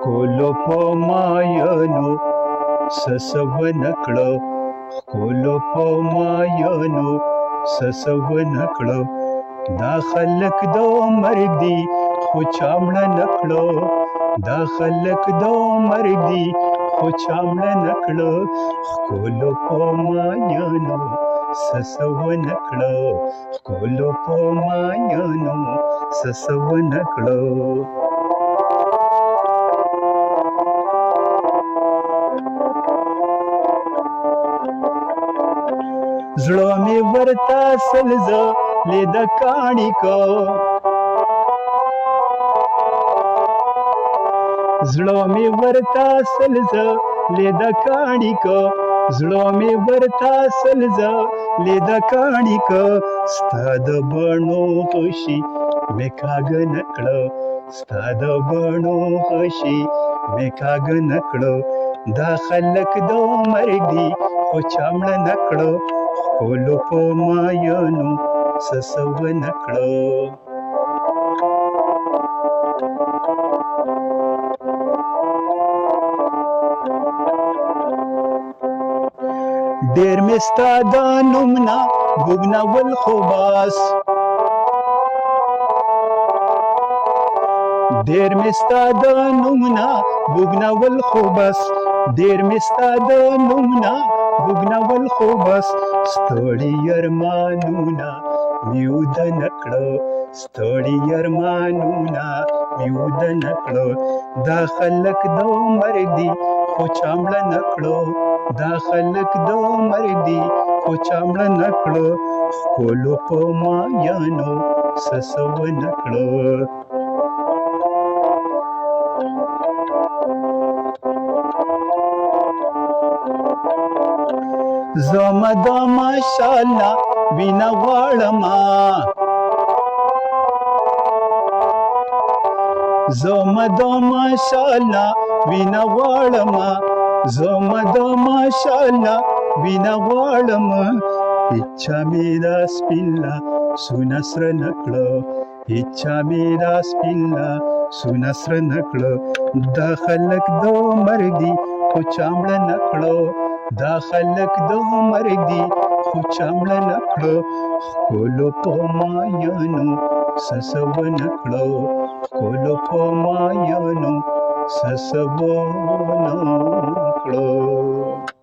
ښکلو په ماینو څه ونه کړه، ښکلو په ماینو څه ونه کړه. دا خلک د مرګ دي خو چا مړه نه کړه، دا خلک د مرګ دي خو چا مړه نه کړه. ښکلو په ماینو څه ونه کړه، ښکلو په ماینو څه ونه کړه. زړه مې ورته سلزه لیده کاڼي که، زړه مې ورته سلزه لیده کاڼي که، زړه مې ورته سلزه لیده کاڼي که. ستا د بڼو غشي مې کاږه نه کړه، ستا د بڼو غشي مې کاږه نه کړه. دا خلک د مرګ دي خو چا مړه نه کړه، ښکلو په ماینو څه ونه کړه. ډېر مې ستا د نوم نه بوږنول خو بس، ډېر مې ستا د نوم نه بوږنول خو بس، ډېر مې ستا د نوم نه بوږنول خو بس. ستړي ارمانونه مې وده نه کړه، ستړي ارمانونه مې وده نه کړه. دا خلک د مرګ دي خو چا مړه نه کړه، دا خلک د مرګ دي خو چا مړه نه کړه. ښکلو په ماینو څه ونه کړه. زما د ماشاءالله وینه غواړمه، زما د ماشاءالله وینه غواړمه، زما د ماشاءالله وینه غواړمه. هیچا مې دا سپین لاسونه سره نه کړه، هیچا مې دا سپین لاسونه سره نه کړه. دا خلک د مرګ دي خو چا مړه نه کړه، دا خلک د مرګ دي خو چا مړه نه کړه. ښکلو په ماینو څه ونه کړه، ښکلو په ماینو څه ونه کړه.